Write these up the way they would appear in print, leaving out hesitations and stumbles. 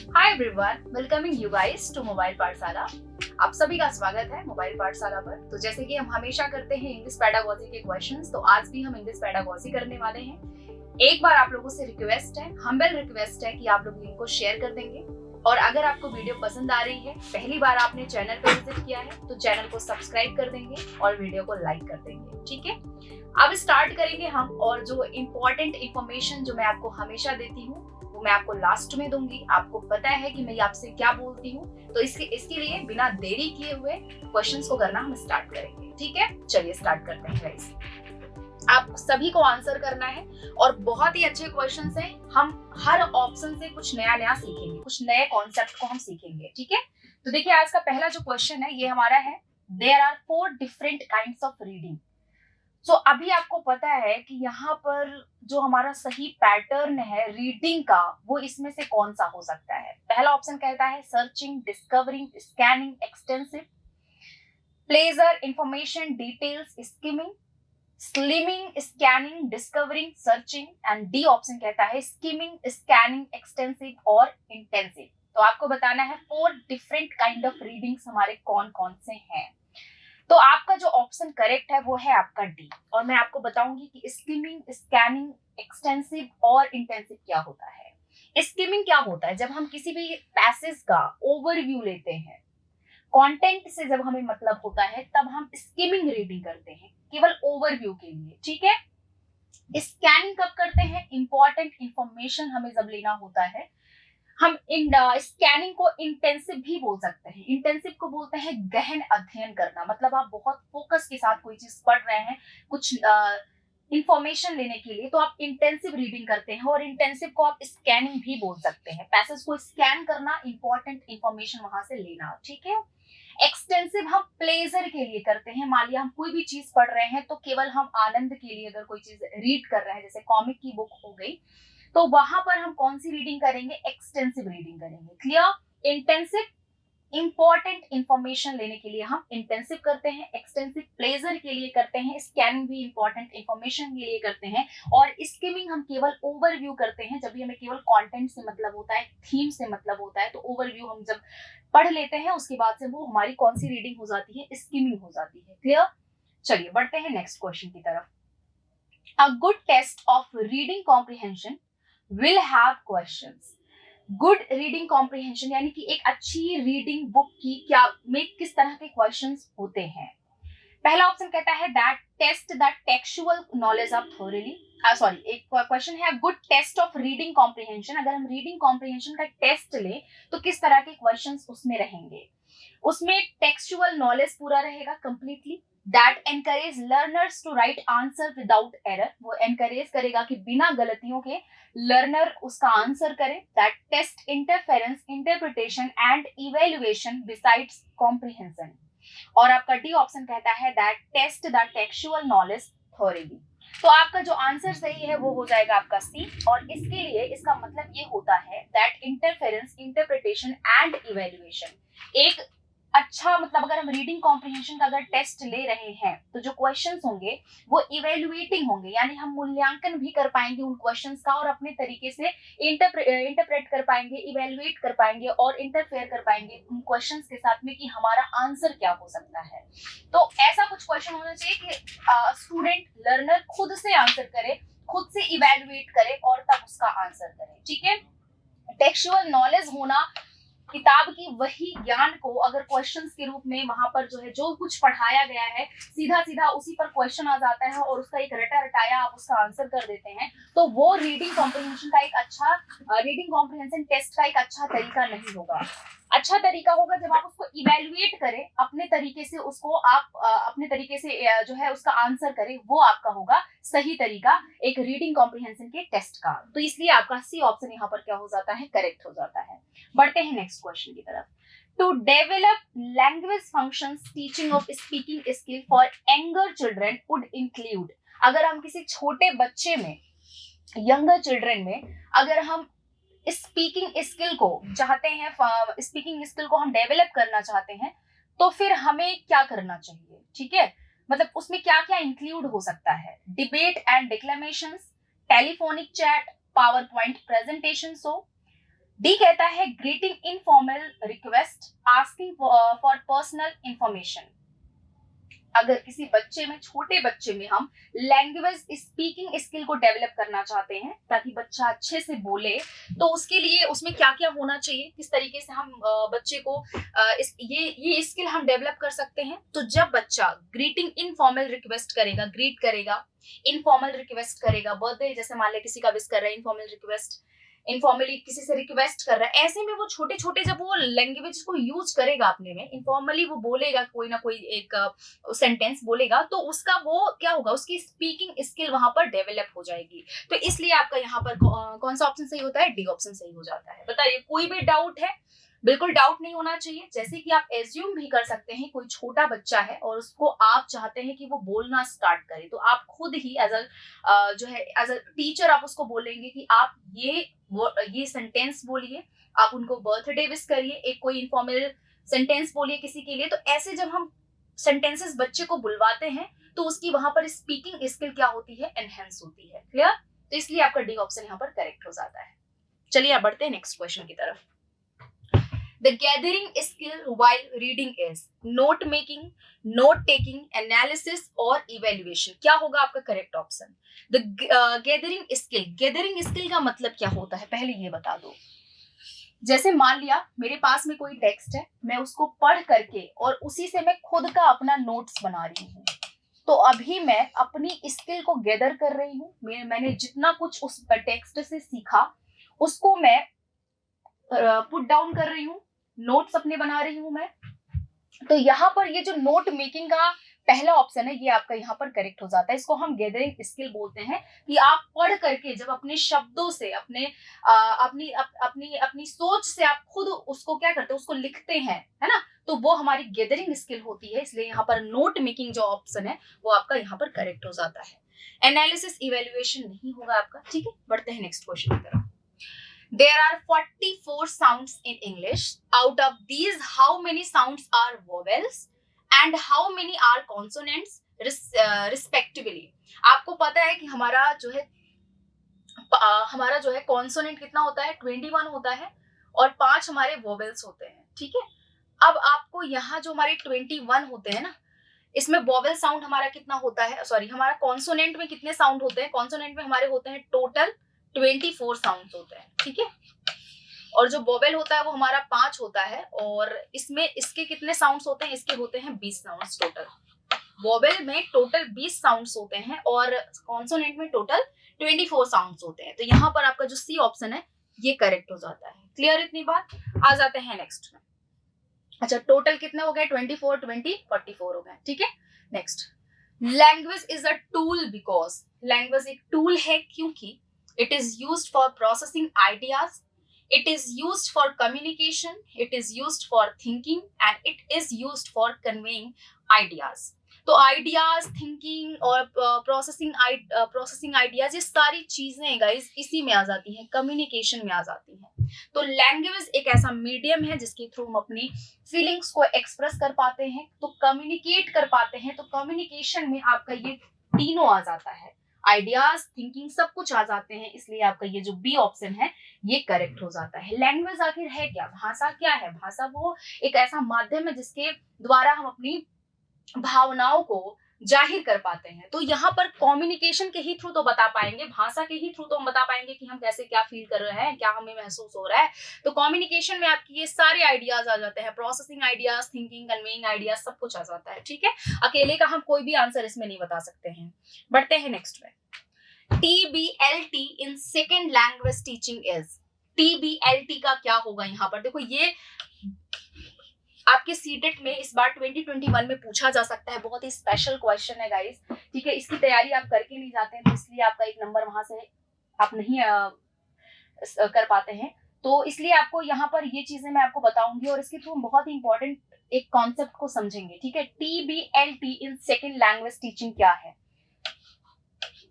Hi everyone, welcoming you guys to mobile Pathshala. आप सभी का स्वागत है मोबाइल पाठशाला पर। तो जैसे कि हम हमेशा करते हैं इंग्लिश पेडागोजी के क्वेश्चंस, तो आज भी हम इंग्लिश पेडागोजी करने वाले हैं। एक बार आप लोगों से रिक्वेस्ट है, हम्बल रिक्वेस्ट है कि आप लोग लिंक को शेयर कर देंगे। और अगर आपको वीडियो पसंद आ रही है, पहली बार आपने चैनल पर विजिट किया है, तो चैनल को सब्सक्राइब कर देंगे और वीडियो को लाइक कर देंगे। ठीक है, अब स्टार्ट करेंगे हम। और जो इम्पोर्टेंट इंफॉर्मेशन जो मैं आपको हमेशा देती हूँ वो मैं आपको लास्ट में दूंगी। आपको पता है कि मैं आपसे क्या बोलती हूँ, तो इसके लिए बिना देरी किए हुए क्वेश्चंस को करना हम स्टार्ट करेंगे। ठीक है, चलिए स्टार्ट करते हैं गाइस। आप सभी को आंसर करना है और बहुत ही अच्छे क्वेश्चंस हैं। हम हर ऑप्शन से कुछ नया नया सीखेंगे, कुछ नए कॉन्सेप्ट को हम सीखेंगे। ठीक है, तो देखिए आज का पहला जो क्वेश्चन है ये हमारा है, there are 4 different kinds of reading. So अभी आपको पता है कि यहाँ पर जो हमारा सही पैटर्न है रीडिंग का, वो इसमें से कौन सा हो सकता है। पहला ऑप्शन कहता है searching, discovering, scanning, extensive, pleasure, information, details, skimming, slimming, scanning, discovering, searching. And D option कहता है स्किमिंग, स्कैनिंग, एक्सटेंसिव और इंटेंसिव। तो आपको बताना है 4 डिफरेंट काइंड ऑफ रीडिंग्स हमारे कौन कौन से हैं। तो आपका जो ऑप्शन करेक्ट है वो है आपका डी। और मैं आपको बताऊंगी कि स्किमिंग, स्कैनिंग, एक्सटेंसिव और इंटेंसिव क्या होता है। स्किमिंग क्या होता है, जब हम किसी भी पैसेज का ओवरव्यू लेते हैं, कंटेंट से जब हमें मतलब होता है, तब हम स्किमिंग रीडिंग करते हैं केवल ओवरव्यू के लिए। ठीक है, स्कैनिंग कब करते हैं, इंपॉर्टेंट इंफॉर्मेशन हमें जब लेना होता है। हम स्कैनिंग को इंटेंसिव भी बोल सकते हैं। इंटेंसिव को बोलते हैं गहन अध्ययन करना, मतलब आप बहुत फोकस के साथ कोई चीज पढ़ रहे हैं कुछ इंफॉर्मेशन लेने के लिए, तो आप इंटेंसिव रीडिंग करते हैं। और इंटेंसिव को आप स्कैनिंग भी बोल सकते हैं, पैसेज को स्कैन करना, इंपॉर्टेंट इंफॉर्मेशन वहां से लेना। ठीक है, एक्सटेंसिव हम प्लेजर के लिए करते हैं। मान लिया हम कोई भी चीज पढ़ रहे हैं तो केवल हम आनंद के लिए अगर कोई चीज रीड कर रहे हैं, जैसे कॉमिक की बुक हो गई, तो वहां पर हम कौन सी रीडिंग करेंगे, एक्सटेंसिव रीडिंग करेंगे। क्लियर, इंटेंसिव इंपॉर्टेंट इंफॉर्मेशन लेने के लिए हम इंटेंसिव करते हैं, एक्सटेंसिव प्लेजर के लिए करते हैं, स्कैनिंग भी इंपॉर्टेंट इंफॉर्मेशन के लिए करते हैं, और स्किमिंग हम केवल ओवरव्यू करते हैं जब भी हमें केवल कंटेंट से मतलब होता है, थीम से मतलब होता है। तो ओवरव्यू हम जब पढ़ लेते हैं उसके बाद से वो हमारी कौन सी रीडिंग हो जाती है, स्किमिंग हो जाती है। क्लियर, चलिए बढ़ते हैं नेक्स्ट क्वेश्चन की तरफ। A good test of reading comprehension will have questions. Good reading comprehension यानी कि एक अच्छी रीडिंग बुक की क्या में किस तरह के क्वेश्चंस होते हैं। पहला ऑप्शन कहता है that test the textual knowledge of thoroughly. Sorry, एक क्वेश्चन है good test of reading comprehension. अगर हम रीडिंग कॉम्प्रिहेंशन का टेस्ट ले तो किस तरह के क्वेश्चंस उसमें रहेंगे। उसमें टेक्सुअल नॉलेज पूरा रहेगा completely. That encourage learners to write answer without error. वो एनकरेज करेगा कि बिना गलतियों के लर्नर उसका आंसर करे। That test interference, interpretation and evaluation besides comprehension. और आपका डी ऑप्शन कहता है that test the textual knowledge thoroughly. तो आपका जो आंसर सही है वो हो जाएगा आपका सी। और इसके लिए इसका मतलब ये होता है that interference, interpretation and evaluation एक अच्छा, मतलब अगर हम रीडिंग कॉम्प्रिहेंशन का अगर टेस्ट ले रहे हैं तो जो क्वेश्चंस होंगे वो इवेल्युएटिंग होंगे, यानी हम मूल्यांकन भी कर पाएंगे उन क्वेश्चंस का और अपने तरीके से इंटरप्रेट कर पाएंगे, इवेल्युएट कर पाएंगे और इंटरफेयर कर पाएंगे उन क्वेश्चंस के साथ में कि हमारा आंसर क्या हो सकता है। तो ऐसा कुछ क्वेश्चन होना चाहिए कि स्टूडेंट, लर्नर खुद से आंसर करे, खुद से इवेल्युएट करे और तब उसका आंसर करे। ठीक है, टेक्सुअल नॉलेज होना, किताब की वही ज्ञान को अगर क्वेश्चंस के रूप में वहां पर जो है जो कुछ पढ़ाया गया है सीधा सीधा उसी पर क्वेश्चन आ जाता है और उसका एक रटा रटाया आप उसका आंसर कर देते हैं, तो वो रीडिंग कॉम्प्रिहेंशन का एक अच्छा, रीडिंग कॉम्प्रिहेंशन टेस्ट का एक अच्छा तरीका नहीं होगा। अच्छा तरीका होगा जब आप उसको इवेल्युएट करें, अपने तरीके से उसको आप अपने तरीके से जो है उसका आंसर करें, वो आपका होगा सही तरीका एक रीडिंग कॉम्प्रिहेंशन के टेस्ट का। तो इसलिए आपका सी ऑप्शन यहाँ पर क्या हो जाता है, करेक्ट हो जाता है। बढ़ते हैं नेक्स्ट क्वेश्चन की तरफ। To develop language functions, teaching of speaking skill for younger children would include. अगर हम किसी छोटे बच्चे में, यंगर चिल्ड्रन में अगर हम स्पीकिंग स्किल को चाहते हैं, स्पीकिंग स्किल को हम डेवलप करना चाहते हैं, तो फिर हमें क्या करना चाहिए। ठीक है, मतलब उसमें क्या क्या इंक्लूड हो सकता है। Debate and declamations, telephonic chat, power point presentation show, D कहता है greeting informal request asking for personal information. अगर किसी बच्चे में, छोटे बच्चे में हम लैंग्वेज स्पीकिंग स्किल को डेवलप करना चाहते हैं ताकि बच्चा अच्छे से बोले, तो उसके लिए उसमें क्या क्या होना चाहिए, किस तरीके से हम बच्चे को ये स्किल हम डेवलप कर सकते हैं। तो जब बच्चा ग्रीटिंग इनफॉर्मल रिक्वेस्ट करेगा, ग्रीट करेगा, इनफॉर्मल रिक्वेस्ट करेगा, बर्थडे जैसे मान ले किसी का विश कर रहा है, इनफॉर्मल रिक्वेस्ट, इनफॉर्मली किसी से रिक्वेस्ट कर रहा है, ऐसे में वो छोटे छोटे जब वो लैंग्वेज को यूज करेगा अपने में, इनफॉर्मली वो बोलेगा, कोई ना कोई एक सेंटेंस बोलेगा, तो उसका वो क्या होगा, उसकी स्पीकिंग स्किल वहां पर डेवलप हो जाएगी। तो इसलिए आपका यहाँ पर कौन सा ऑप्शन सही होता है, डी ऑप्शन सही हो जाता है। बताइए कोई भी डाउट है? बिल्कुल डाउट नहीं होना चाहिए। जैसे कि आप एज्यूम भी कर सकते हैं कोई छोटा बच्चा है और उसको आप चाहते हैं कि वो बोलना स्टार्ट करे, तो आप खुद ही एज अ टीचर आप उसको बोलेंगे कि आप ये सेंटेंस बोलिए, आप उनको बर्थडे विश करिए, एक कोई इनफॉर्मल सेंटेंस बोलिए किसी के लिए। तो ऐसे जब हम सेंटेंसेस बच्चे को बुलवाते हैं तो उसकी वहां पर स्पीकिंग स्किल क्या होती है, एनहेंस होती है। क्लियर? तो इसलिए आपका डी ऑप्शन यहाँ पर करेक्ट हो जाता है। चलिए आप बढ़ते हैं नेक्स्ट क्वेश्चन की तरफ। The gathering skill while reading is note making, note taking, analysis और evaluation। क्या होगा आपका correct option? The gathering skill का मतलब क्या होता है, पहले ये बता दो। जैसे मान लिया मेरे पास में कोई टेक्स्ट है, मैं उसको पढ़ करके और उसी से मैं खुद का अपना नोट्स बना रही हूँ, तो अभी मैं अपनी स्किल को गैदर कर रही हूँ। मैंने जितना कुछ उस टेक्स्ट से सीखा उसको मैं पुट डाउन कर रही हूँ, नोट्स अपने बना रही हूं मैं। तो यहाँ पर ये जो नोट मेकिंग का पहला ऑप्शन है ये आपका यहाँ पर करेक्ट हो जाता है। इसको हम गैदरिंग स्किल बोलते हैं कि आप पढ़ करके जब अपने शब्दों से, अपनी सोच से आप खुद उसको क्या करते हैं, उसको लिखते हैं, है ना, तो वो हमारी गैदरिंग स्किल होती है। इसलिए यहाँ पर नोट मेकिंग जो ऑप्शन है वो आपका यहाँ पर करेक्ट हो जाता है। एनालिसिस इवेल्युएशन नहीं होगा आपका। ठीक है, बढ़ते हैं नेक्स्ट क्वेश्चन की तरफ। There are 44 sounds in English. Out of these, how many sounds are vowels and how many are consonants respectively? आपको पता है कि हमारा जो है कॉन्सोनेंट कितना होता है, 21 होता है, और 5 हमारे वोवेल्स होते हैं। ठीक है, अब आपको यहाँ जो हमारे 21 होते हैं ना, इसमें वोवेल साउंड हमारा कितना होता है, सॉरी हमारा कॉन्सोनेंट में कितने साउंड होते हैं, कॉन्सोनेंट में हमारे होते हैं टोटल 24 साउंड्स होते हैं। ठीक है, और जो वोवेल होता है वो हमारा 5 होता है, और इसमें इसके कितने साउंड्स होते हैं, इसके होते हैं 20 साउंड्स टोटल। वोवेल में टोटल 20 साउंड्स होते हैं और कॉन्सोनेंट में टोटल 24 साउंड्स होते हैं। तो यहाँ पर आपका जो सी ऑप्शन है ये करेक्ट हो जाता है। क्लियर इतनी बात? आ जाते हैं नेक्स्ट में। अच्छा, टोटल कितने हो गए, 24, 20, 44 हो गए। ठीक है, next. Language is a tool because, language एक टूल है क्योंकि it is used for processing ideas, it is used for communication, it is used for thinking and it is used for conveying ideas। तो ideas, thinking और processing ideas, ये सारी चीजें guys इसी में आ जाती हैं, कम्युनिकेशन में आ जाती हैं। तो लैंग्वेज एक ऐसा मीडियम है जिसके थ्रू हम अपनी फीलिंग्स को एक्सप्रेस कर पाते हैं, तो कम्युनिकेट कर पाते हैं। तो कम्युनिकेशन में आपका ये तीनों आ जाता है, आइडियाज, थिंकिंग, सब कुछ आ जाते हैं। इसलिए आपका ये जो बी ऑप्शन है ये करेक्ट हो जाता है। लैंग्वेज आखिर है क्या, भाषा क्या है? भाषा वो एक ऐसा माध्यम है जिसके द्वारा हम अपनी भावनाओं को जाहिर कर पाते हैं। तो यहाँ पर कम्युनिकेशन के ही थ्रू तो बता पाएंगे, भाषा के ही थ्रू तो हम बता पाएंगे कि हम कैसे क्या फील कर रहे हैं, क्या हमें महसूस हो रहा है। तो कम्युनिकेशन में आपकी ये सारे आइडियाज आ जाते हैं, processing ideas, thinking, conveying ideas, सब कुछ आ जाता है। ठीक है, अकेले का हम कोई भी आंसर इसमें नहीं बता सकते हैं। बढ़ते हैं नेक्स्ट में। TBLT in second language teaching is, TBLT का क्या होगा यहाँ पर? देखो ये आपके सीटेट में इस बार 2021 में पूछा जा सकता है, बहुत ही स्पेशल क्वेश्चन है गाइस। ठीक है, इसकी तैयारी आप करके नहीं जाते हैं तो इसलिए आपका एक नंबर वहां से आप नहीं कर पाते हैं। तो इसलिए आपको यहाँ पर ये चीजें मैं आपको बताऊंगी और इसके थ्रू बहुत ही इंपॉर्टेंट एक कॉन्सेप्ट को समझेंगे। ठीक है, TBLT in second language teaching क्या है?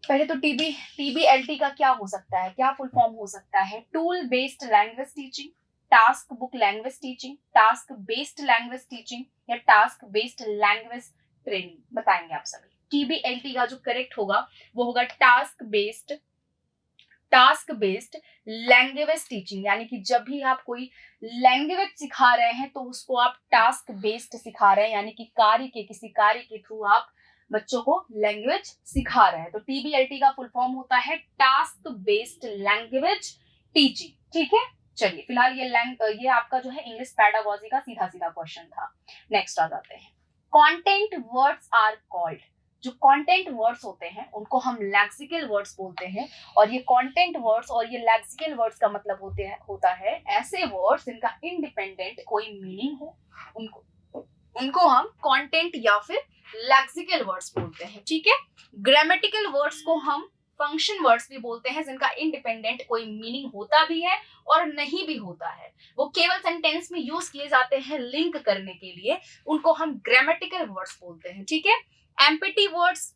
पहले तो TBLT का क्या हो सकता है, क्या फुल फॉर्म हो सकता है? Tool based language teaching, task book language teaching, task based language teaching या टास्क बेस्ड लैंग्वेज ट्रेनिंग, बताएंगे आप सभी। TBLT का जो करेक्ट होगा वो होगा task based task based language teaching, यानी कि जब भी आप कोई लैंग्वेज सिखा रहे हैं तो उसको आप टास्क बेस्ड सिखा रहे हैं, यानी कि किसी कार्य के थ्रू आप बच्चों को लैंग्वेज सिखा रहे हैं। तो TBLT का फुल फॉर्म होता है टास्क बेस्ड लैंग्वेज टीचिंग। ठीक है, चलिए फिलहाल ये आपका जो है इंग्लिश पेडागोजी का सीधा सीधा क्वेश्चन था। नेक्स्ट आ जाते हैं, कंटेंट वर्ड्स आर कॉल्ड। जो कंटेंट वर्ड्स होते हैं उनको हम लेक्सिकल वर्ड्स बोलते हैं, और ये कंटेंट वर्ड्स और ये लेक्सिकल वर्ड्स का मतलब होता है ऐसे वर्ड्स जिनका इंडिपेंडेंट कोई मीनिंग हो, उनको हम कंटेंट या फिर लेक्सिकल वर्ड्स बोलते हैं। ठीक है, ग्रामेटिकल वर्ड्स को हम फंक्शन वर्ड्स भी बोलते हैं, जिनका इंडिपेंडेंट कोई मीनिंग होता भी है और नहीं भी होता है, वो केवल सेंटेंस में यूज किए जाते हैं लिंक करने के लिए, उनको हम ग्रामेटिकल वर्ड्स बोलते हैं। ठीक है, एम्पटी वर्ड्स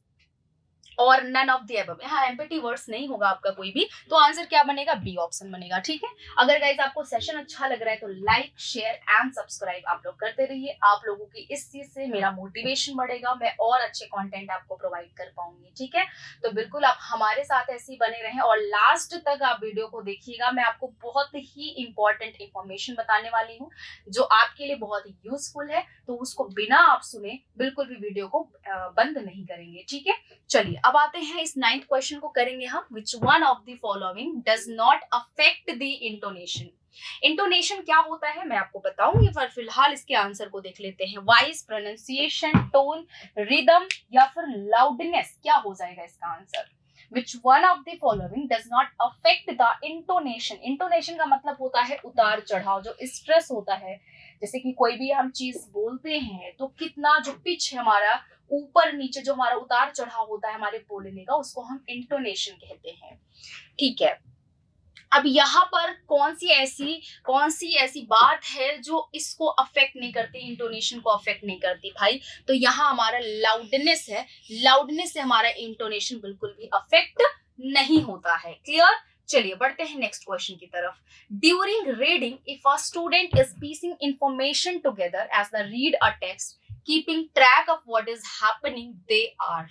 और नन ऑफ द अबव, यहाँ एम्पटी वर्ड्स नहीं होगा आपका कोई भी, तो आंसर क्या बनेगा, बी ऑप्शन बनेगा। ठीक है, अगर गाइस आपको सेशन अच्छा लग रहा है तो लाइक शेयर एंड सब्सक्राइब आप लोग करते रहिए। आप लोगों की इस चीज से मेरा मोटिवेशन बढ़ेगा, मैं और अच्छे कंटेंट आपको प्रोवाइड कर पाऊंगी। ठीक है, तो बिल्कुल आप हमारे साथ ऐसे ही बने रहें और लास्ट तक आप वीडियो को देखिएगा। मैं आपको बहुत ही इंपॉर्टेंट इंफॉर्मेशन बताने वाली हूँ जो आपके लिए बहुत ही यूजफुल है, तो उसको बिना आप सुने बिल्कुल भी वीडियो को बंद नहीं करेंगे। ठीक है, चलिए अब आते हैं इस 9th क्वेश्चन को करेंगे हम, which one of the following does not affect the intonation. Intonation क्या होता है मैं आपको बताऊंगी, पर फिलहाल इसके आंसर को देख लेते हैं। वॉइस, प्रोनाउंसिएशन, टोन, रिदम या फिर लाउडनेस, क्या हो जाएगा इसका answer. Which one of the following does not affect the intonation? Intonation का मतलब होता है उतार चढ़ाव, जो स्ट्रेस होता है, जैसे कि कोई भी हम चीज बोलते हैं तो कितना जो पिच है हमारा ऊपर नीचे, जो हमारा उतार चढ़ाव होता है हमारे बोलने का, उसको हम इंटोनेशन कहते हैं। ठीक है, अब यहाँ पर कौन सी ऐसी बात है जो इसको अफेक्ट नहीं करती, इंटोनेशन को अफेक्ट नहीं करती भाई, तो यहाँ हमारा लाउडनेस है। लाउडनेस से हमारा इंटोनेशन बिल्कुल भी अफेक्ट नहीं होता है। क्लियर, चलिए बढ़ते हैं नेक्स्ट क्वेश्चन की तरफ। During reading if a student is piecing information together as the read a text keeping track of what is happening they are.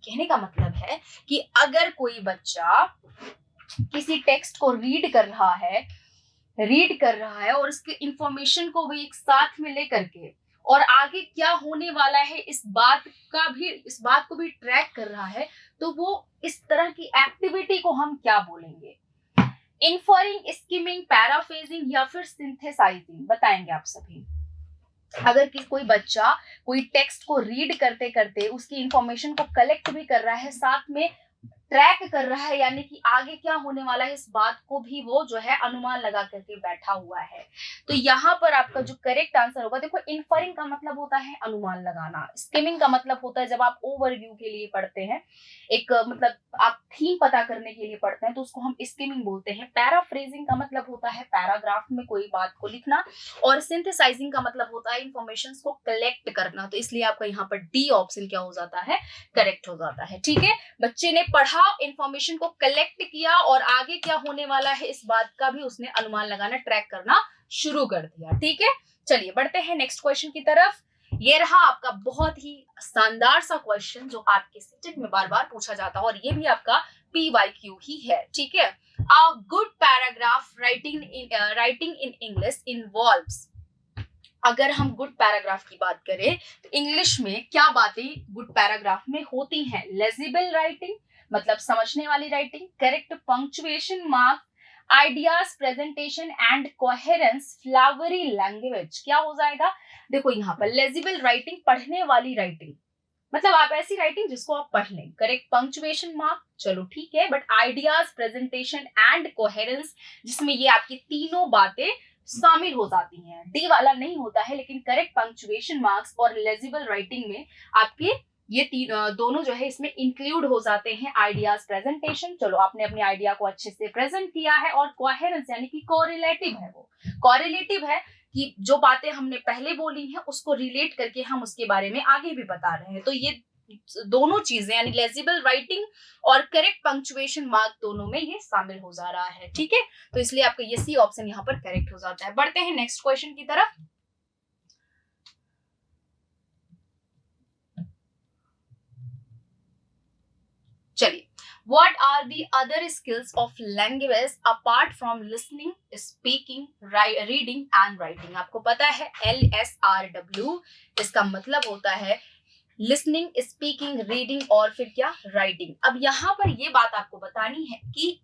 कहने का मतलब है कि अगर कोई बच्चा किसी टेक्स्ट को रीड कर रहा है और उसके इंफॉर्मेशन को भी एक साथ में लेकर के और आगे क्या होने वाला है इस बात को भी ट्रैक कर रहा है, तो वो इस तरह की एक्टिविटी को हम क्या बोलेंगे। इन्फरिंग, स्किमिंग, पैराफ्रेजिंग या फिर सिंथेसाइजिंग, बताएंगे आप सभी। अगर कोई बच्चा कोई टेक्स्ट को रीड करते करते उसकी इंफॉर्मेशन को कलेक्ट भी कर रहा है, साथ में ट्रैक कर रहा है, यानी कि आगे क्या होने वाला है इस बात को भी वो जो है अनुमान लगा करके बैठा हुआ है, तो यहाँ पर आपका जो करेक्ट आंसर होगा, देखो इन्फरिंग का मतलब होता है अनुमान लगाना, स्किमिंग का मतलब होता है जब आप ओवरव्यू के लिए पढ़ते हैं, एक मतलब आप थीम पता करने के लिए पढ़ते हैं तो उसको हम स्किमिंग बोलते हैं। पैराफ्रेजिंग का मतलब होता है पैराग्राफ में कोई बात को लिखना, और सिंथेसाइजिंग का मतलब होता है इंफॉर्मेशन को कलेक्ट करना, तो इसलिए आपका यहाँ पर डी ऑप्शन क्या हो जाता है, करेक्ट हो जाता है। ठीक है, बच्चे ने पढ़ा, इंफॉर्मेशन को कलेक्ट किया और आगे क्या होने वाला है इस बात का भी उसने अनुमान लगाना, ट्रैक करना शुरू कर दिया। ठीक है, चलिए बढ़ते हैं नेक्स्ट क्वेश्चन की तरफ। ये रहा आपका बहुत ही शानदार सा क्वेश्चन जो आपके सब्जेक्ट में बार बार पूछा जाता है, और ये भी आपका PYQ ही है। ठीक है, a good paragraph writing in English involves. अगर हम गुड पैराग्राफ की बात करें तो इंग्लिश में क्या बातें गुड पैराग्राफ में होती हैं। लेजिबल राइटिंग, मतलब समझने वाली writing, correct punctuation mark, ideas presentation and coherence, flowery language, क्या हो जाएगा। देखो यहाँ पर लेजिबल राइटिंग, पढ़ने वाली राइटिंग, मतलब आप ऐसी राइटिंग जिसको आप पढ़ लें, करेक्ट पंक्चुएशन मार्क, चलो ठीक है, but ideas presentation and coherence, जिसमें ये आपकी तीनों बातें शामिल हो जाती हैं, डी वाला नहीं होता है, लेकिन करेक्ट पंक्चुएशन मार्क्स और लेजिबल राइटिंग में आपके ये दोनों जो है इसमें इंक्लूड हो जाते हैं। आइडियाज प्रेजेंटेशन, चलो आपने अपने आइडिया को अच्छे से प्रेजेंट किया है, और कोहेरेंस यानी कि कोरिलेटिव है, वो कोरिलेटिव है कि जो बातें हमने पहले बोली हैं उसको रिलेट करके हम उसके बारे में आगे भी बता रहे हैं, तो ये दोनों चीजें यानी लेजिबल राइटिंग और करेक्ट पंक्चुएशन मार्क दोनों में ये शामिल हो जा रहा है। ठीक है, तो इसलिए आपका ये सी ऑप्शन यहाँ पर करेक्ट हो जाता है। बढ़ते हैं नेक्स्ट क्वेश्चन की तरफ। चलिए What are the other skills of language apart from listening, speaking, reading and writing? आपको पता है LSRW इसका मतलब होता है लिसनिंग, स्पीकिंग, रीडिंग और फिर क्या, राइटिंग। अब यहाँ पर ये बात आपको बतानी है कि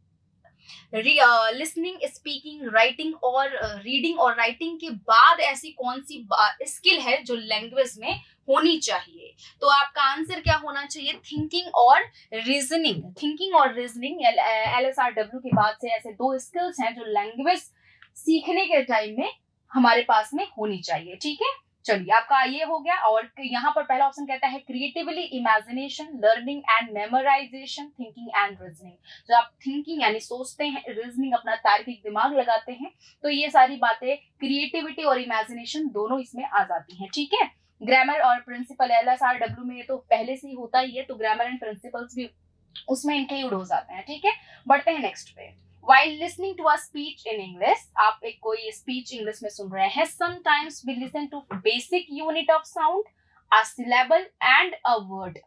लिसनिंग, स्पीकिंग, राइटिंग और रीडिंग और राइटिंग के बाद ऐसी कौन सी स्किल है जो लैंग्वेज में होनी चाहिए। तो आपका आंसर क्या होना चाहिए, थिंकिंग और रीजनिंग। थिंकिंग और रीजनिंग LSRW के बाद से ऐसे दो स्किल्स हैं जो लैंग्वेज सीखने के टाइम में हमारे पास में होनी चाहिए। ठीक है, चलिए आपका ये हो गया। और यहाँ पर पहला ऑप्शन कहता है creatively imagination, learning and memorisation, thinking and reasoning. जो आप थिंकिंग यानी सोचते हैं, रीजनिंग अपना तार्किक दिमाग लगाते हैं, तो ये सारी बातें क्रिएटिविटी और इमेजिनेशन दोनों इसमें आ जाती हैं। ठीक है, ग्रामर और प्रिंसिपल LSRW में ये तो पहले से ही होता ही है, तो ग्रामर एंड प्रिंसिपल्स भी उसमें इंक्लूड हो जाते हैं। ठीक है, बढ़ते हैं नेक्स्ट पे। While listening to a speech in English, आप एक कोई स्पीच इंग्लिश में सुन रहे हैं, sometimes we listen to basic unit of sound, a syllable and a word.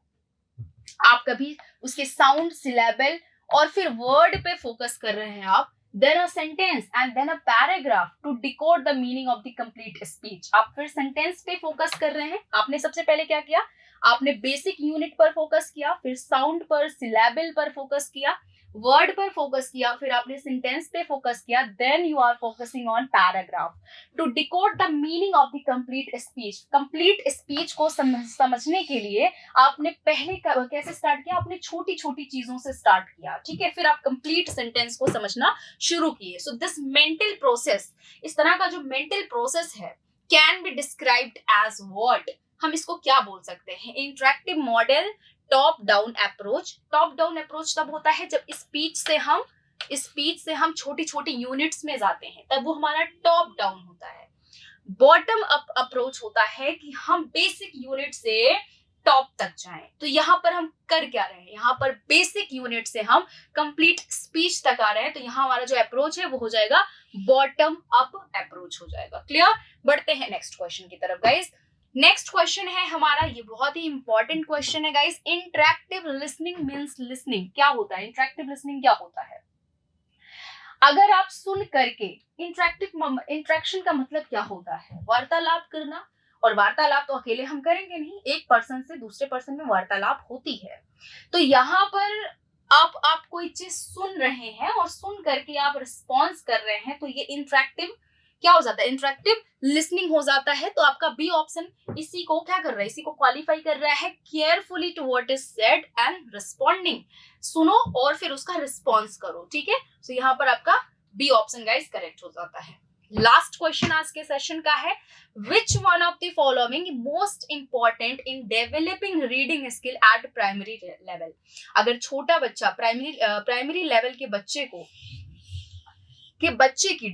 आप कभी उसके साउंड, सिलेबल और फिर वर्ड पे फोकस कर रहे हैं आप, then a sentence and then a paragraph to decode the meaning of the complete speech. आप फिर सेंटेंस पे फोकस कर रहे हैं। आपने सबसे पहले क्या किया, आपने बेसिक यूनिट पर फोकस किया, फिर साउंड पर, सिलेबल पर फोकस किया, वर्ड पर फोकस किया, फिर आपने सेंटेंस पे फोकस किया, then you are focusing on paragraph to decode the meaning of the complete speech. Complete speech को समझने के लिए आपने पहले कैसे स्टार्ट किया, आपने छोटी छोटी चीजों से स्टार्ट किया। ठीक है, फिर आप कंप्लीट सेंटेंस को समझना शुरू किए। सो दिस मेंटल प्रोसेस, इस तरह का जो मेंटल प्रोसेस है, can be described as what, हम इसको क्या बोल सकते हैं, interactive model, top down approach. Top down approach तब होता है जब स्पीच से हम छोटी छोटी यूनिट्स में जाते हैं, तब वो हमारा टॉप डाउन होता है। बॉटम अप अप्रोच होता है कि हम बेसिक यूनिट से टॉप तक जाएं। तो यहाँ पर हम कर क्या रहे हैं, यहाँ पर बेसिक यूनिट से हम कंप्लीट स्पीच तक आ रहे हैं, तो यहाँ हमारा जो अप्रोच है वो हो जाएगा बॉटम अप अप्रोच हो जाएगा। क्लियर, बढ़ते हैं नेक्स्ट क्वेश्चन की तरफ गाइस। नेक्स्ट क्वेश्चन है हमारा, ये बहुत ही इंपॉर्टेंट क्वेश्चन है guys. Interactive listening means listening क्या होता है, इंटरेक्टिव लिसनिंग क्या होता है। अगर आप सुन करके, इंटरेक्शन का मतलब क्या होता है, वार्तालाप करना, और वार्तालाप तो अकेले हम करेंगे नहीं, एक पर्सन से दूसरे पर्सन में वार्तालाप होती है। तो यहाँ पर आप कोई चीज सुन रहे हैं और सुन करके आप रिस्पॉन्स कर रहे हैं, तो ये इंटरेक्टिव क्या हो जाता है, इंटरेक्टिव लिसनिंग हो जाता है। तो आपका बी ऑप्शन इसी को क्या कर रहा है, इसी को क्वालिफाई कर रहा है, carefully to what is said and responding. सुनो और फिर उसका रिस्पॉन्स करो। ठीक है, तो यहाँ पर आपका बी ऑप्शन गाइस करेक्ट हो जाता है। लास्ट क्वेश्चन आज के सेशन का है, which one of the following most important in developing reading skill eight primary level. अगर छोटा बच्चा प्राइमरी लेवल के बच्चे की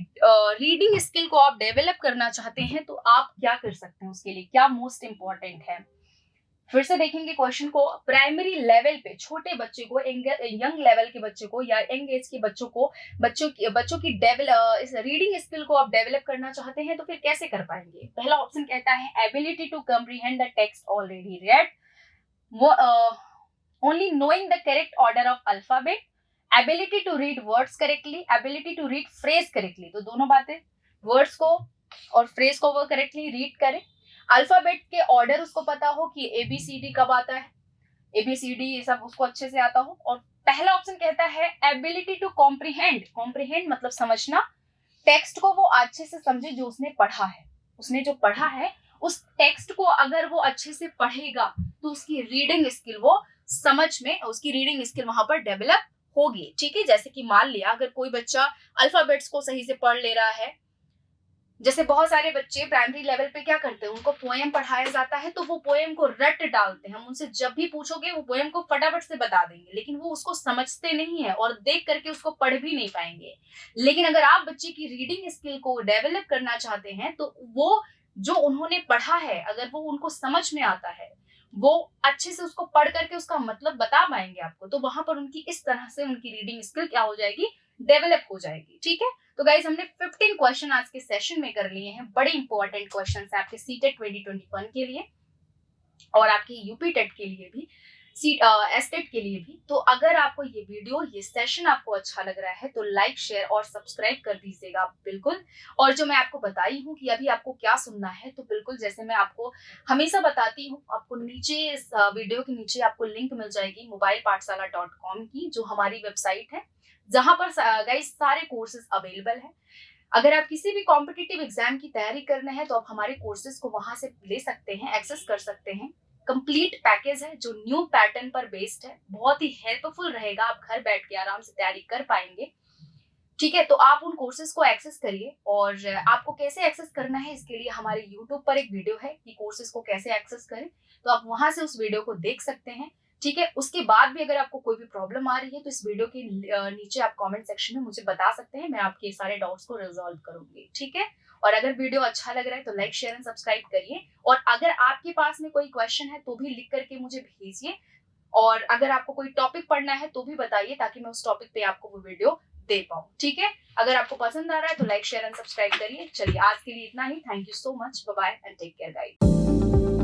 रीडिंग स्किल को आप डेवलप करना चाहते हैं, तो आप क्या कर सकते हैं, उसके लिए क्या मोस्ट इंपॉर्टेंट है। फिर से देखेंगे क्वेश्चन को, प्राइमरी लेवल पे छोटे बच्चे को, यंग लेवल के बच्चे को या यंग एज के बच्चों की इस रीडिंग स्किल को आप डेवलप करना चाहते हैं, तो फिर कैसे कर पाएंगे। पहला ऑप्शन कहता है ability to comprehend the text already read, only knowing the correct order of alphabet, ability to read words correctly, ability to read phrase correctly. तो दोनों बातें, वर्ड्स को और फ्रेज को वो करेक्टली रीड करें, अल्फाबेट के ऑर्डर उसको पता हो कि ABCD कब आता है, ABCD ये सब उसको अच्छे से आता हो। और पहला ऑप्शन कहता है एबिलिटी टू कॉम्प्रीहेंड, कॉम्प्रीहेंड मतलब समझना, टेक्स्ट को वो अच्छे से समझे जो उसने पढ़ा है, उसने जो पढ़ा है उस टेक्स्ट को अगर वो अच्छे से पढ़ेगा तो उसकी रीडिंग स्किल, वो समझ में उसकी रीडिंग स्किल वहां पर डेवलप होगी। ठीक है, जैसे कि मान लिया अगर कोई बच्चा अल्फाबेट्स को सही से पढ़ ले रहा है, जैसे बहुत सारे बच्चे प्राइमरी लेवल पे क्या करते हैं, उनको पोएम पढ़ाया जाता है तो वो पोएम को रट डालते हैं, हम उनसे जब भी पूछोगे वो पोएम को फटाफट से बता देंगे, लेकिन वो उसको समझते नहीं है और देख करके उसको पढ़ भी नहीं पाएंगे। लेकिन अगर आप बच्चे की रीडिंग स्किल को डेवलप करना चाहते हैं, तो वो जो उन्होंने पढ़ा है अगर वो उनको समझ में आता है, वो अच्छे से उसको पढ़ करके उसका मतलब बता पाएंगे आपको, तो वहां पर उनकी इस तरह से उनकी रीडिंग स्किल क्या हो जाएगी, डेवलप हो जाएगी। ठीक है, तो गाइज हमने 15 क्वेश्चन आज के सेशन में कर लिए हैं, बड़े इंपॉर्टेंट क्वेश्चन है आपके सीटेट 2021 के लिए और आपके यूपी टेट के लिए भी। एस्टेट के लिए भी। तो अगर आपको ये वीडियो, ये सेशन आपको अच्छा लग रहा है तो लाइक, शेयर और सब्सक्राइब कर दीजिएगा आप बिल्कुल। और जो मैं आपको बताई हूँ कि अभी आपको क्या सुनना है, तो बिल्कुल जैसे मैं आपको हमेशा बताती हूँ, आपको नीचे इस वीडियो के नीचे आपको लिंक मिल जाएगी mobilepathshala.com की, जो हमारी वेबसाइट है, जहां पर गाइस सारे कोर्सेज अवेलेबल है। अगर आप किसी भी कॉम्पिटिटिव एग्जाम की तैयारी करना है तो आप हमारे कोर्सेज को वहां से ले सकते हैं, एक्सेस कर सकते हैं। कंप्लीट पैकेज है जो न्यू पैटर्न पर बेस्ड है, बहुत ही हेल्पफुल रहेगा, आप घर बैठ के आराम से तैयारी कर पाएंगे। ठीक है, तो आप उन कोर्सेज को एक्सेस करिए। और आपको कैसे एक्सेस करना है, इसके लिए हमारे यूट्यूब पर एक वीडियो है कि कोर्सेज को कैसे एक्सेस करें, तो आप वहां से उस वीडियो को देख सकते हैं। ठीक है, उसके बाद भी अगर आपको कोई भी प्रॉब्लम आ रही है तो इस वीडियो के नीचे आप कमेंट सेक्शन में मुझे बता सकते हैं, मैं आपके सारे डाउट्स को रिजॉल्व करूंगी। ठीक है, और अगर वीडियो अच्छा लग रहा है तो लाइक, शेयर एंड सब्सक्राइब करिए। और अगर आपके पास में कोई क्वेश्चन है तो भी लिख करके मुझे भेजिए। और अगर आपको कोई टॉपिक पढ़ना है तो भी बताइए, ताकि मैं उस टॉपिक पे आपको वो वीडियो दे पाऊँ। ठीक है, अगर आपको पसंद आ रहा है तो लाइक, शेयर एंड सब्सक्राइब करिए। चलिए आज के लिए इतना ही। Thank you so much, bye bye and take care guys.